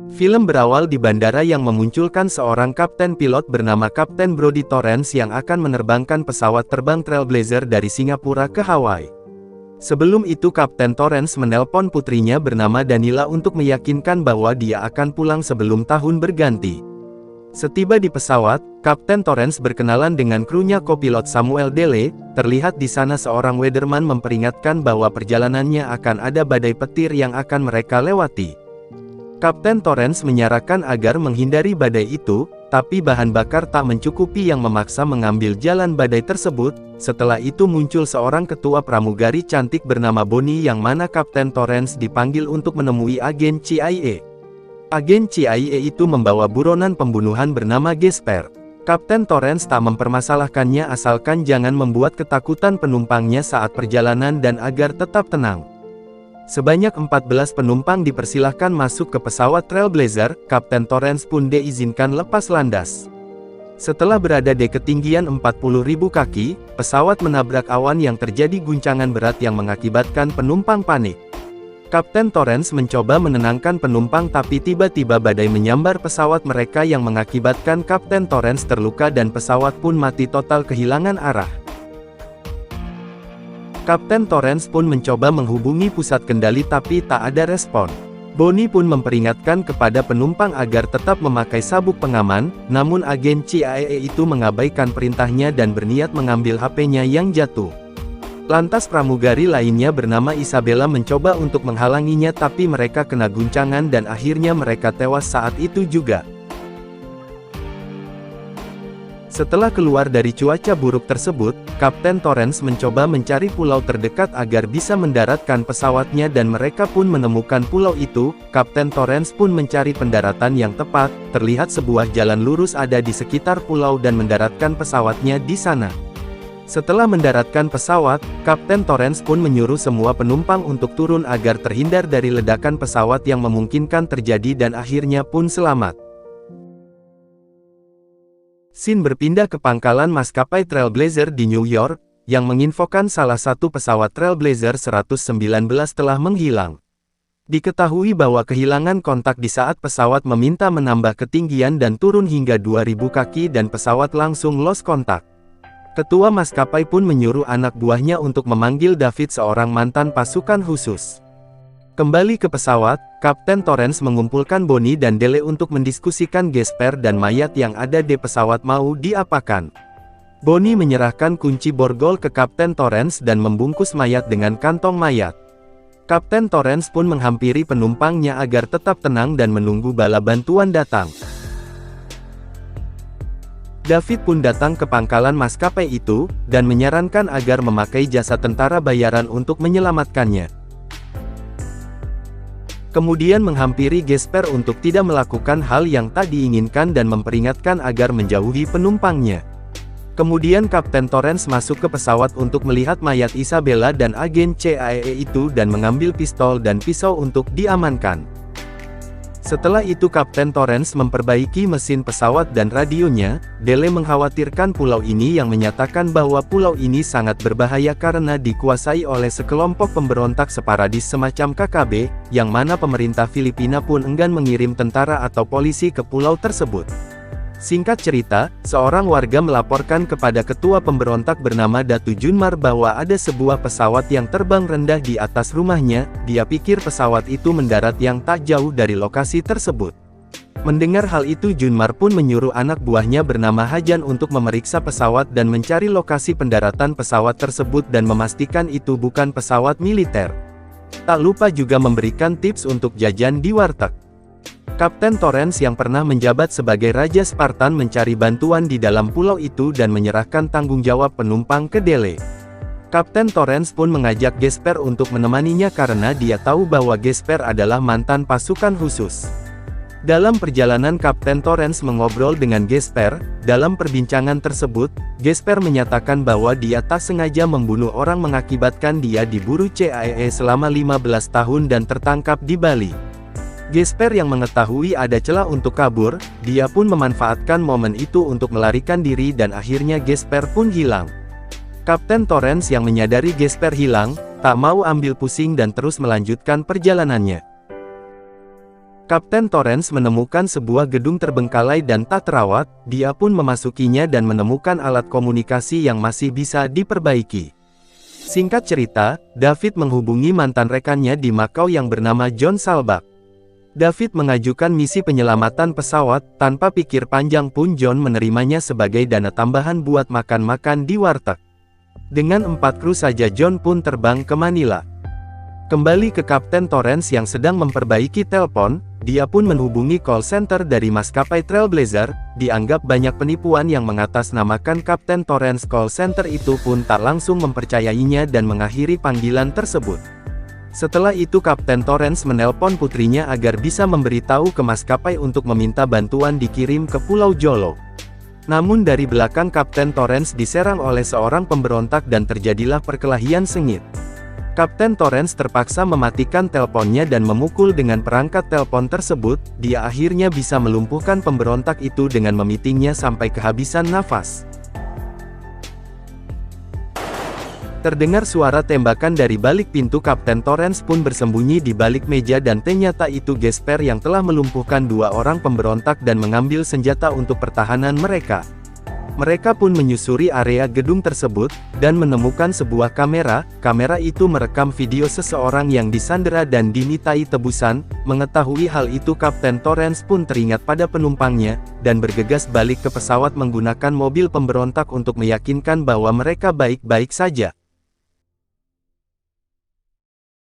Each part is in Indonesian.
Film berawal di bandara yang memunculkan seorang kapten pilot bernama Kapten Brodie Torrance yang akan menerbangkan pesawat terbang Trailblazer dari Singapura ke Hawaii. Sebelum itu Kapten Torrance menelpon putrinya bernama Danila untuk meyakinkan bahwa dia akan pulang sebelum tahun berganti. Setiba di pesawat, Kapten Torrance berkenalan dengan krunya kopilot Samuel Dele. Terlihat di sana seorang weatherman memperingatkan bahwa perjalanannya akan ada badai petir yang akan mereka lewati. Kapten Torrance menyarankan agar menghindari badai itu, tapi bahan bakar tak mencukupi yang memaksa mengambil jalan badai tersebut. Setelah itu muncul seorang ketua pramugari cantik bernama Bonnie yang mana Kapten Torrance dipanggil untuk menemui agen CIA. Agen CIA itu membawa buronan pembunuhan bernama Gesper. Kapten Torrance tak mempermasalahkannya asalkan jangan membuat ketakutan penumpangnya saat perjalanan dan agar tetap tenang. Sebanyak 14 penumpang dipersilahkan masuk ke pesawat Trailblazer. Kapten Torrance pun diizinkan lepas landas. Setelah berada di ketinggian 40.000 kaki, pesawat menabrak awan yang terjadi guncangan berat yang mengakibatkan penumpang panik. Kapten Torrance mencoba menenangkan penumpang tapi tiba-tiba badai menyambar pesawat mereka yang mengakibatkan Kapten Torrance terluka dan pesawat pun mati total kehilangan arah. Kapten Torrance pun mencoba menghubungi pusat kendali tapi tak ada respon. Bonnie pun memperingatkan kepada penumpang agar tetap memakai sabuk pengaman, namun agen CIA itu mengabaikan perintahnya dan berniat mengambil HP-nya yang jatuh. Lantas pramugari lainnya bernama Isabella mencoba untuk menghalanginya tapi mereka kena guncangan dan akhirnya mereka tewas saat itu juga. Setelah keluar dari cuaca buruk tersebut, Kapten Torrance mencoba mencari pulau terdekat agar bisa mendaratkan pesawatnya dan mereka pun menemukan pulau itu. Kapten Torrance pun mencari pendaratan yang tepat. Terlihat sebuah jalan lurus ada di sekitar pulau dan mendaratkan pesawatnya di sana. Setelah mendaratkan pesawat, Kapten Torrance pun menyuruh semua penumpang untuk turun agar terhindar dari ledakan pesawat yang memungkinkan terjadi dan akhirnya pun selamat. Scene berpindah ke pangkalan maskapai Trailblazer di New York, yang menginfokan salah satu pesawat Trailblazer 119 telah menghilang. Diketahui bahwa kehilangan kontak di saat pesawat meminta menambah ketinggian dan turun hingga 2000 kaki dan pesawat langsung lost kontak. Ketua maskapai pun menyuruh anak buahnya untuk memanggil David seorang mantan pasukan khusus. Kembali ke pesawat, Kapten Torrance mengumpulkan Bonnie dan Dele untuk mendiskusikan Gesper dan mayat yang ada di pesawat mau diapakan. Bonnie menyerahkan kunci borgol ke Kapten Torrance dan membungkus mayat dengan kantong mayat. Kapten Torrance pun menghampiri penumpangnya agar tetap tenang dan menunggu bala bantuan datang. David pun datang ke pangkalan maskapai itu, dan menyarankan agar memakai jasa tentara bayaran untuk menyelamatkannya. Kemudian menghampiri Gesper untuk tidak melakukan hal yang tak diinginkan dan memperingatkan agar menjauhi penumpangnya. Kemudian Kapten Torrance masuk ke pesawat untuk melihat mayat Isabella dan agen CIA itu dan mengambil pistol dan pisau untuk diamankan. Setelah itu Kapten Torrance memperbaiki mesin pesawat dan radionya. Dele mengkhawatirkan pulau ini yang menyatakan bahwa pulau ini sangat berbahaya karena dikuasai oleh sekelompok pemberontak separadis semacam KKB, yang mana pemerintah Filipina pun enggan mengirim tentara atau polisi ke pulau tersebut. Singkat cerita, seorang warga melaporkan kepada ketua pemberontak bernama Datu Junmar bahwa ada sebuah pesawat yang terbang rendah di atas rumahnya. Dia pikir pesawat itu mendarat yang tak jauh dari lokasi tersebut. Mendengar hal itu Junmar pun menyuruh anak buahnya bernama Hajan untuk memeriksa pesawat dan mencari lokasi pendaratan pesawat tersebut dan memastikan itu bukan pesawat militer. Tak lupa juga memberikan tips untuk jajan di warteg. Kapten Torrance yang pernah menjabat sebagai Raja Spartan mencari bantuan di dalam pulau itu dan menyerahkan tanggung jawab penumpang ke Dele. Kapten Torrance pun mengajak Gesper untuk menemaninya karena dia tahu bahwa Gesper adalah mantan pasukan khusus. Dalam perjalanan Kapten Torrance mengobrol dengan Gesper. Dalam perbincangan tersebut, Gesper menyatakan bahwa dia tak sengaja membunuh orang mengakibatkan dia diburu CIA selama 15 tahun dan tertangkap di Bali. Gesper yang mengetahui ada celah untuk kabur, dia pun memanfaatkan momen itu untuk melarikan diri dan akhirnya Gesper pun hilang. Kapten Torrance yang menyadari Gesper hilang, tak mau ambil pusing dan terus melanjutkan perjalanannya. Kapten Torrens menemukan sebuah gedung terbengkalai dan tak terawat, dia pun memasukinya dan menemukan alat komunikasi yang masih bisa diperbaiki. Singkat cerita, David menghubungi mantan rekannya di Makau yang bernama John Salbak. David mengajukan misi penyelamatan pesawat, tanpa pikir panjang pun John menerimanya sebagai dana tambahan buat makan-makan di warteg. Dengan 4 kru saja John pun terbang ke Manila. Kembali ke Kapten Torrens yang sedang memperbaiki telepon, dia pun menghubungi call center dari maskapai Trailblazer, dianggap banyak penipuan yang mengatasnamakan Kapten Torrens. Call center itu pun tak langsung mempercayainya dan mengakhiri panggilan tersebut. Setelah itu Kapten Torrens menelpon putrinya agar bisa memberitahu ke maskapai untuk meminta bantuan dikirim ke Pulau Jolo. Namun dari belakang Kapten Torrens diserang oleh seorang pemberontak dan terjadilah perkelahian sengit. Kapten Torrens terpaksa mematikan teleponnya dan memukul dengan perangkat telepon tersebut, dia akhirnya bisa melumpuhkan pemberontak itu dengan memitingnya sampai kehabisan nafas. Terdengar suara tembakan dari balik pintu. Kapten Torrens pun bersembunyi di balik meja dan ternyata itu Gesper yang telah melumpuhkan 2 orang pemberontak dan mengambil senjata untuk pertahanan mereka. Mereka pun menyusuri area gedung tersebut, dan menemukan sebuah kamera. Kamera itu merekam video seseorang yang disandera dan dimintai tebusan. Mengetahui hal itu Kapten Torrens pun teringat pada penumpangnya, dan bergegas balik ke pesawat menggunakan mobil pemberontak untuk meyakinkan bahwa mereka baik-baik saja.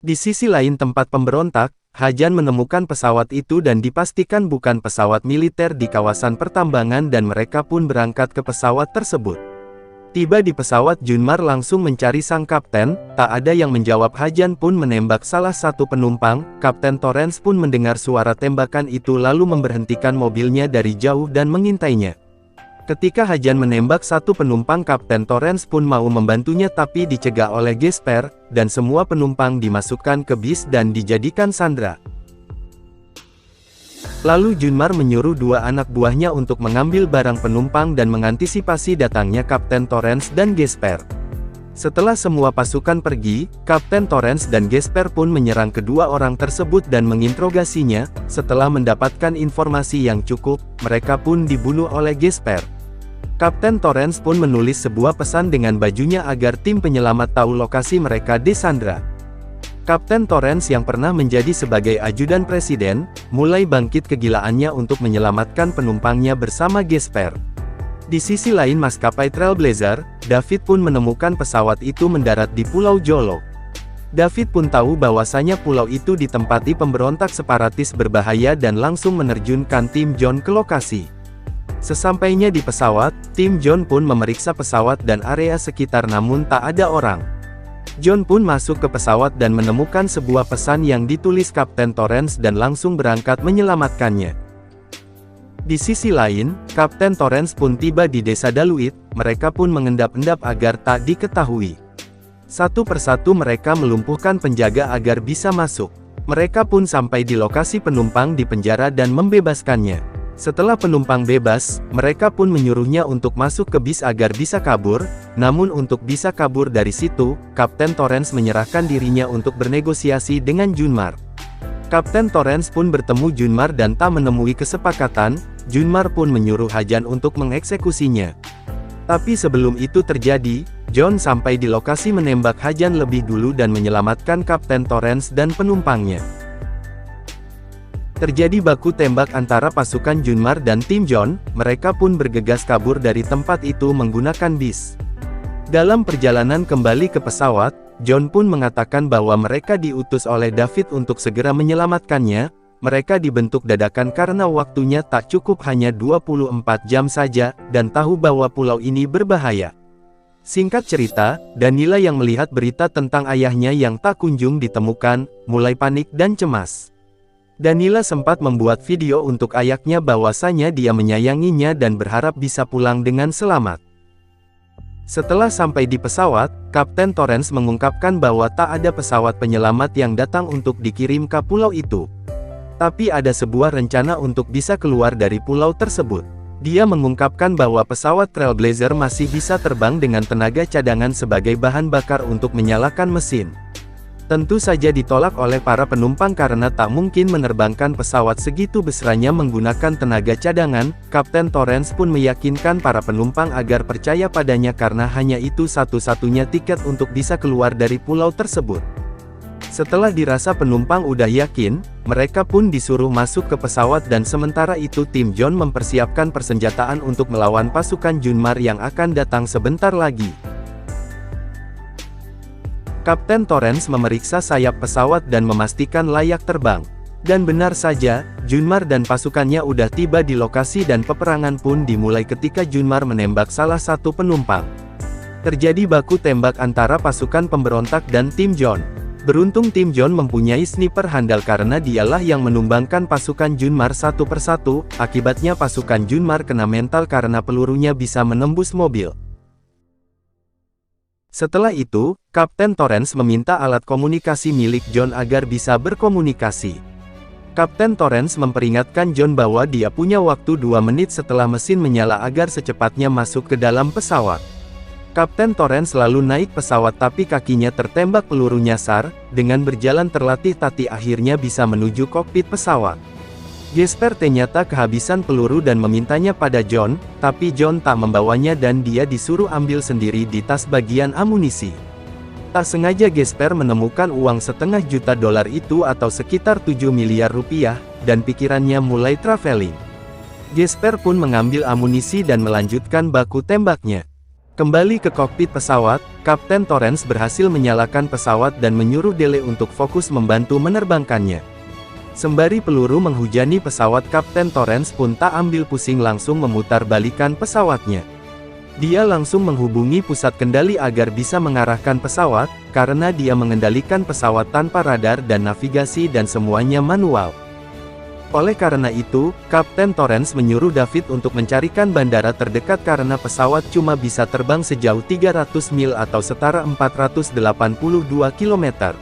Di sisi lain tempat pemberontak, Hajan menemukan pesawat itu dan dipastikan bukan pesawat militer di kawasan pertambangan dan mereka pun berangkat ke pesawat tersebut. Tiba di pesawat Junmar langsung mencari sang kapten, tak ada yang menjawab. Hajan pun menembak salah satu penumpang. Kapten Torrens pun mendengar suara tembakan itu lalu memberhentikan mobilnya dari jauh dan mengintainya. Ketika Hajan menembak satu penumpang, Kapten Torrens pun mau membantunya tapi dicegah oleh Gesper, dan semua penumpang dimasukkan ke bis dan dijadikan sandera. Lalu Junmar menyuruh 2 anak buahnya untuk mengambil barang penumpang dan mengantisipasi datangnya Kapten Torrens dan Gesper. Setelah semua pasukan pergi, Kapten Torrens dan Gesper pun menyerang kedua orang tersebut dan menginterogasinya. Setelah mendapatkan informasi yang cukup, mereka pun dibunuh oleh Gesper. Kapten Torrens pun menulis sebuah pesan dengan bajunya agar tim penyelamat tahu lokasi mereka disandra. Kapten Torrens yang pernah menjadi sebagai ajudan presiden, mulai bangkit kegilaannya untuk menyelamatkan penumpangnya bersama Gesper. Di sisi lain maskapai Trailblazer, David pun menemukan pesawat itu mendarat di Pulau Jolo. David pun tahu bahwasanya pulau itu ditempati pemberontak separatis berbahaya dan langsung menerjunkan tim John ke lokasi. Sesampainya di pesawat, tim John pun memeriksa pesawat dan area sekitar namun tak ada orang. John pun masuk ke pesawat dan menemukan sebuah pesan yang ditulis Kapten Torrens dan langsung berangkat menyelamatkannya. Di sisi lain, Kapten Torrens pun tiba di desa Daluit. Mereka pun mengendap-endap agar tak diketahui. Satu persatu mereka melumpuhkan penjaga agar bisa masuk. Mereka pun sampai di lokasi penumpang di penjara dan membebaskannya. Setelah penumpang bebas, mereka pun menyuruhnya untuk masuk ke bis agar bisa kabur. Namun untuk bisa kabur dari situ, Kapten Torrens menyerahkan dirinya untuk bernegosiasi dengan Junmar. Kapten Torrens pun bertemu Junmar dan tak menemui kesepakatan. Junmar pun menyuruh Hajan untuk mengeksekusinya. Tapi sebelum itu terjadi, John sampai di lokasi menembak Hajan lebih dulu dan menyelamatkan Kapten Torrens dan penumpangnya. Terjadi baku tembak antara pasukan Junmar dan tim John. Mereka pun bergegas kabur dari tempat itu menggunakan bis. Dalam perjalanan kembali ke pesawat, John pun mengatakan bahwa mereka diutus oleh David untuk segera menyelamatkannya. Mereka dibentuk dadakan karena waktunya tak cukup, hanya 24 jam saja, dan tahu bahwa pulau ini berbahaya. Singkat cerita, Danila yang melihat berita tentang ayahnya yang tak kunjung ditemukan, mulai panik dan cemas. Danila sempat membuat video untuk ayahnya bahwasanya dia menyayanginya dan berharap bisa pulang dengan selamat. Setelah sampai di pesawat, Kapten Torrens mengungkapkan bahwa tak ada pesawat penyelamat yang datang untuk dikirim ke pulau itu. Tapi ada sebuah rencana untuk bisa keluar dari pulau tersebut. Dia mengungkapkan bahwa pesawat Trailblazer masih bisa terbang dengan tenaga cadangan sebagai bahan bakar untuk menyalakan mesin. Tentu saja ditolak oleh para penumpang karena tak mungkin menerbangkan pesawat segitu besarnya menggunakan tenaga cadangan. Kapten Torrens pun meyakinkan para penumpang agar percaya padanya karena hanya itu satu-satunya tiket untuk bisa keluar dari pulau tersebut. Setelah dirasa penumpang udah yakin, mereka pun disuruh masuk ke pesawat dan sementara itu tim John mempersiapkan persenjataan untuk melawan pasukan Junmar yang akan datang sebentar lagi. Kapten Torrens memeriksa sayap pesawat dan memastikan layak terbang. Dan benar saja, Junmar dan pasukannya udah tiba di lokasi dan peperangan pun dimulai ketika Junmar menembak salah satu penumpang. Terjadi baku tembak antara pasukan pemberontak dan tim John. Beruntung tim John mempunyai sniper handal karena dialah yang menumbangkan pasukan Junmar satu persatu, akibatnya pasukan Junmar kena mental karena pelurunya bisa menembus mobil. Setelah itu, Kapten Torrens meminta alat komunikasi milik John agar bisa berkomunikasi. Kapten Torrens memperingatkan John bahwa dia punya waktu 2 menit setelah mesin menyala agar secepatnya masuk ke dalam pesawat. Kapten Torrens lalu naik pesawat tapi kakinya tertembak peluru nyasar, dengan berjalan terlatih-tatih akhirnya bisa menuju kokpit pesawat. Jesper ternyata kehabisan peluru dan memintanya pada John, tapi John tak membawanya dan dia disuruh ambil sendiri di tas bagian amunisi. Tak sengaja Jesper menemukan uang $500.000 itu atau sekitar 7 miliar rupiah, dan pikirannya mulai traveling. Jesper pun mengambil amunisi dan melanjutkan baku tembaknya. Kembali ke kokpit pesawat, Kapten Torrens berhasil menyalakan pesawat dan menyuruh Dele untuk fokus membantu menerbangkannya. Sembari peluru menghujani pesawat, Kapten Torrens pun tak ambil pusing langsung memutar balikan pesawatnya. Dia langsung menghubungi pusat kendali agar bisa mengarahkan pesawat, karena dia mengendalikan pesawat tanpa radar dan navigasi dan semuanya manual. Oleh karena itu, Kapten Torrens menyuruh David untuk mencarikan bandara terdekat karena pesawat cuma bisa terbang sejauh 300 mil atau setara 482 km.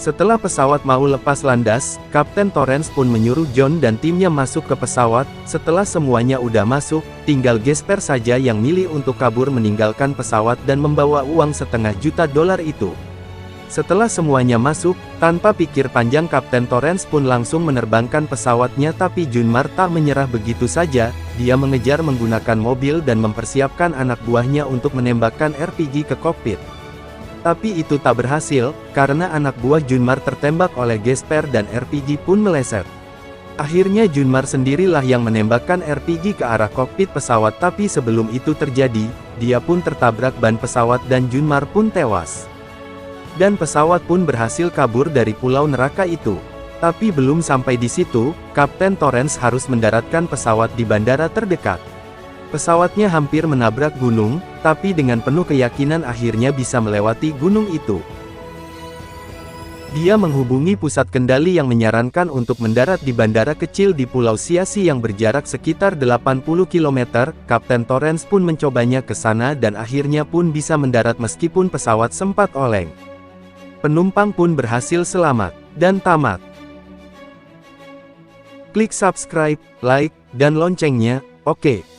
Setelah pesawat mau lepas landas, Kapten Torrens pun menyuruh John dan timnya masuk ke pesawat. Setelah semuanya udah masuk, tinggal Jesper saja yang milih untuk kabur meninggalkan pesawat dan membawa uang $500.000 itu. Setelah semuanya masuk, tanpa pikir panjang Kapten Torrens pun langsung menerbangkan pesawatnya tapi Junmar tak menyerah begitu saja, dia mengejar menggunakan mobil dan mempersiapkan anak buahnya untuk menembakkan RPG ke kokpit. Tapi itu tak berhasil, karena anak buah Junmar tertembak oleh Jesper dan RPG pun meleset. Akhirnya Junmar sendirilah yang menembakkan RPG ke arah kokpit pesawat tapi sebelum itu terjadi, dia pun tertabrak ban pesawat dan Junmar pun tewas. Dan pesawat pun berhasil kabur dari pulau neraka itu. Tapi belum sampai di situ, Kapten Torrens harus mendaratkan pesawat di bandara terdekat. Pesawatnya hampir menabrak gunung, tapi dengan penuh keyakinan akhirnya bisa melewati gunung itu. Dia menghubungi pusat kendali yang menyarankan untuk mendarat di bandara kecil di Pulau Siasi yang berjarak sekitar 80 km. Kapten Torrens pun mencobanya ke sana dan akhirnya pun bisa mendarat meskipun pesawat sempat oleng. Penumpang pun berhasil selamat dan tamat. Klik subscribe, like, dan loncengnya, oke.